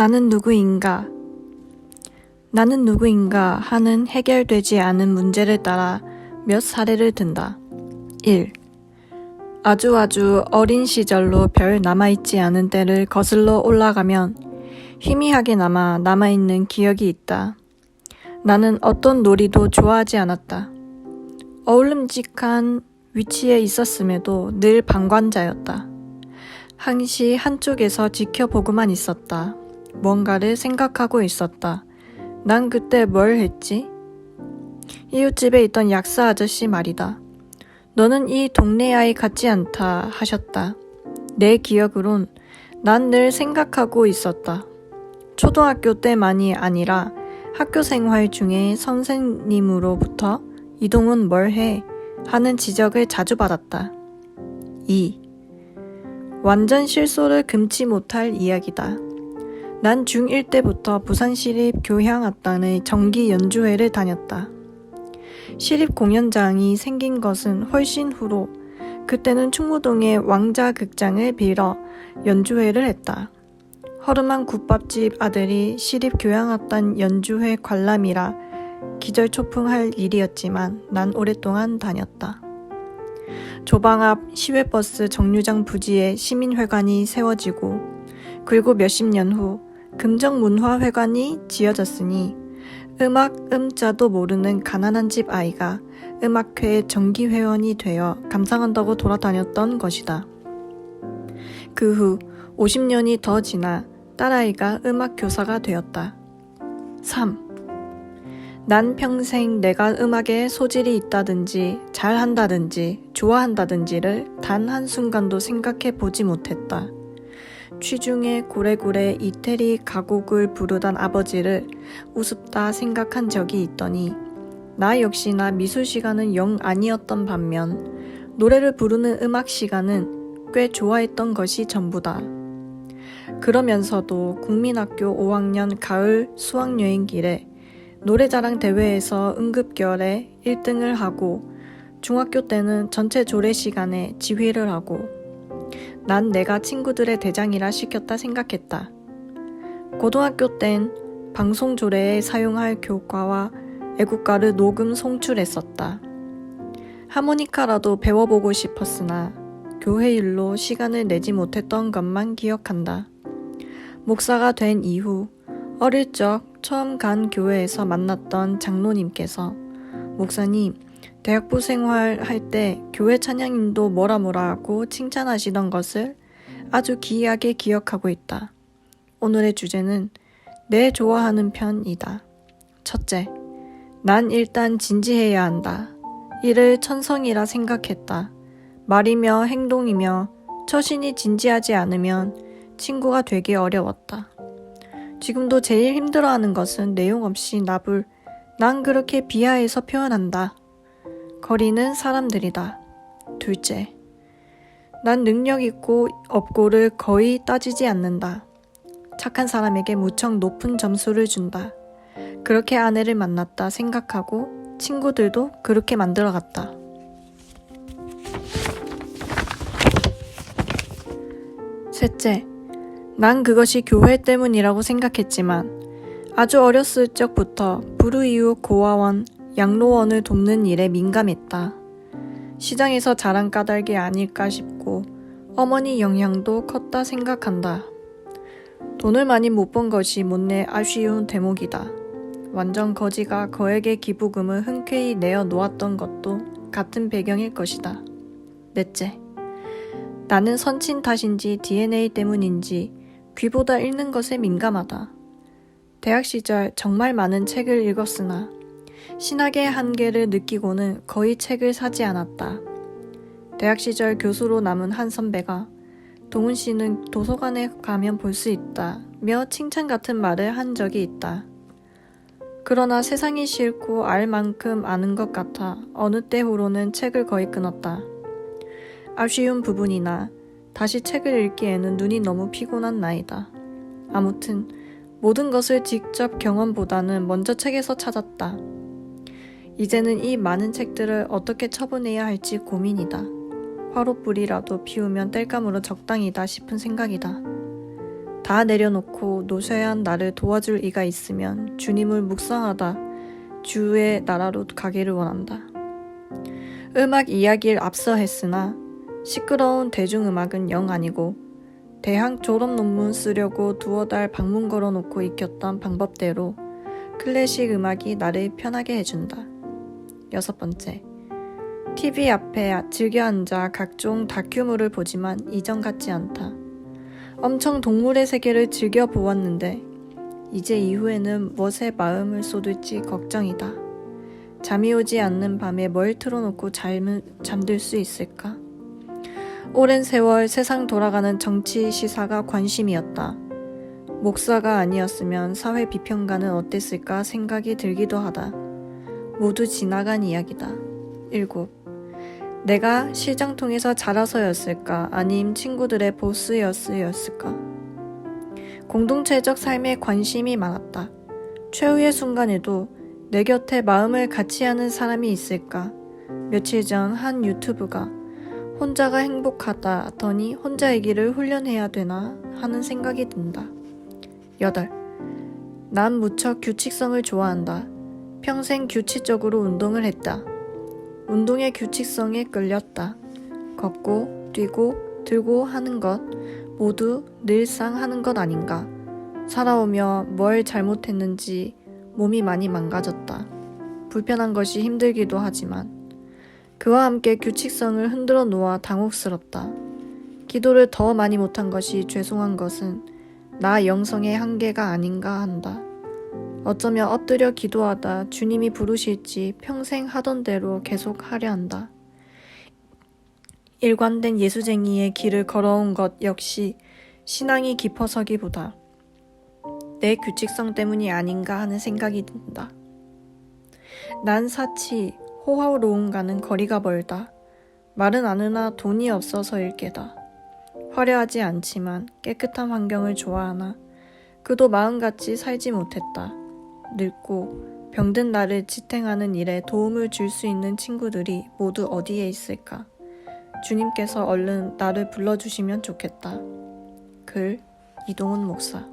나는 누구인가? 나는 누구인가 하는 해결되지 않은 문제를 따라 몇 사례를 든다. 1. 아주 어린 시절로 별 남아있지 않은 때를 거슬러 올라가면 희미하게 남아있는 기억이 있다. 나는 어떤 놀이도 좋아하지 않았다. 어울림직한 위치에 있었음에도 늘 방관자였다. 항시 한쪽에서 지켜보고만 있었다. 뭔가를 생각하고 있었다. 난 그때 뭘 했지? 이웃집에 있던 약사 아저씨 말이다. 너는 이 동네 아이 같지 않다 하셨다. 내 기억으론 난 늘 생각하고 있었다. 초등학교 때만이 아니라 학교 생활 중에 선생님으로부터 이동은 뭘 해? 하는 지적을 자주 받았다. 2. 완전 실소를 금치 못할 이야기다. 난 중1 때부터 부산시립교향악단의 정기 연주회를 다녔다. 시립공연장이 생긴 것은 훨씬 후로 그때는 충무동의 왕자극장을 빌어 연주회를 했다. 허름한 국밥집 아들이 시립교향악단 연주회 관람이라 기절초풍할 일이었지만 난 오랫동안 다녔다. 조방 앞 시외버스 정류장 부지에 시민회관이 세워지고 그리고 몇십 년 후 금정문화회관이 지어졌으니 음악 음자도 모르는 가난한 집 아이가 음악회 정기회원이 되어 감상한다고 돌아다녔던 것이다. 그 후 50년이 더 지나 딸아이가 음악교사가 되었다. 3. 난 평생 내가 음악에 소질이 있다든지 잘한다든지 좋아한다든지를 단 한순간도 생각해 보지 못했다. 취중에 고래고래 이태리 가곡을 부르던 아버지를 우습다 생각한 적이 있더니 나 역시나 미술 시간은 영 아니었던 반면 노래를 부르는 음악 시간은 꽤 좋아했던 것이 전부다. 그러면서도 국민학교 5학년 가을 수학여행길에 노래자랑 대회에서 응급결에 1등을 하고 중학교 때는 전체 조례 시간에 지휘를 하고 난 내가 친구들의 대장이라 시켰다 생각했다. 고등학교 땐 방송 조례에 사용할 교과와 애국가를 녹음 송출했었다. 하모니카라도 배워보고 싶었으나 교회 일로 시간을 내지 못했던 것만 기억한다. 목사가 된 이후 어릴 적 처음 간 교회에서 만났던 장로님께서 목사님, 대학부 생활할 때 교회 찬양인도 뭐라 하고 칭찬하시던 것을 아주 기이하게 기억하고 있다. 오늘의 주제는 내 좋아하는 편이다. 첫째, 난 일단 진지해야 한다. 이를 천성이라 생각했다. 말이며 행동이며 처신이 진지하지 않으면 친구가 되기 어려웠다. 지금도 제일 힘들어하는 것은 내용 없이 나불 난 그렇게 비하해서 표현한다. 거리는 사람들이다. 둘째, 난 능력 있고 없고를 거의 따지지 않는다. 착한 사람에게 무척 높은 점수를 준다. 그렇게 아내를 만났다 생각하고 친구들도 그렇게 만들어갔다. 셋째, 난 그것이 교회 때문이라고 생각했지만 아주 어렸을 적부터 불우이웃 고아원, 양로원을 돕는 일에 민감했다. 시장에서 자란 까닭이 아닐까 싶고 어머니 영향도 컸다 생각한다. 돈을 많이 못 번 것이 못내 아쉬운 대목이다. 완전 거지가 거액의 기부금을 흔쾌히 내어 놓았던 것도 같은 배경일 것이다. 넷째, 나는 선친 탓인지 DNA 때문인지 귀보다 읽는 것에 민감하다. 대학 시절 정말 많은 책을 읽었으나 신학의 한계를 느끼고는 거의 책을 사지 않았다. 대학 시절 교수로 남은 한 선배가 동훈 씨는 도서관에 가면 볼 수 있다며 칭찬 같은 말을 한 적이 있다. 그러나 세상이 싫고 알 만큼 아는 것 같아 어느 때후로는 책을 거의 끊었다. 아쉬운 부분이나 다시 책을 읽기에는 눈이 너무 피곤한 나이다. 아무튼 모든 것을 직접 경험보다는 먼저 책에서 찾았다. 이제는 이 많은 책들을 어떻게 처분해야 할지 고민이다. 화롯불이라도 피우면 땔감으로 적당이다 싶은 생각이다. 다 내려놓고 노쇠한 나를 도와줄 이가 있으면 주님을 묵상하다 주의 나라로 가기를 원한다. 음악 이야기를 앞서 했으나 시끄러운 대중음악은 영 아니고 대학 졸업 논문 쓰려고 두어 달 방문 걸어놓고 익혔던 방법대로 클래식 음악이 나를 편하게 해준다. 6번째, TV 앞에 즐겨 앉아 각종 다큐물을 보지만 이전 같지 않다. 엄청 동물의 세계를 즐겨 보았는데 이제 이후에는 무엇에 마음을 쏟을지 걱정이다. 잠이 오지 않는 밤에 뭘 틀어놓고 잠들 수 있을까? 오랜 세월 세상 돌아가는 정치 시사가 관심이었다. 목사가 아니었으면 사회 비평가는 어땠을까 생각이 들기도 하다. 모두 지나간 이야기다. 7. 내가 시장통에서 자라서였을까? 아님 친구들의 보스였을까? 공동체적 삶에 관심이 많았다. 최후의 순간에도 내 곁에 마음을 같이 하는 사람이 있을까? 며칠 전 한 유튜브가 혼자가 행복하다더니 혼자이기를 훈련해야 되나 하는 생각이 든다. 8. 난 무척 규칙성을 좋아한다. 평생 규칙적으로 운동을 했다. 운동의 규칙성에 끌렸다. 걷고, 뛰고, 들고 하는 것 모두 늘상 하는 것 아닌가. 살아오며 뭘 잘못했는지 몸이 많이 망가졌다. 불편한 것이 힘들기도 하지만 그와 함께 규칙성을 흔들어 놓아 당혹스럽다. 기도를 더 많이 못한 것이 죄송한 것은 나 영성의 한계가 아닌가 한다. 어쩌면 엎드려 기도하다 주님이 부르실지 평생 하던 대로 계속 하려 한다. 일관된 예수쟁이의 길을 걸어온 것 역시 신앙이 깊어서기보다 내 규칙성 때문이 아닌가 하는 생각이 든다. 난 사치, 호화로움과는 거리가 멀다. 말은 안 하나 돈이 없어서일 게다. 화려하지 않지만 깨끗한 환경을 좋아하나 그도 마음같이 살지 못했다. 늙고 병든 나를 지탱하는 일에 도움을 줄 수 있는 친구들이 모두 어디에 있을까? 주님께서 얼른 나를 불러주시면 좋겠다. 글 이동훈 목사.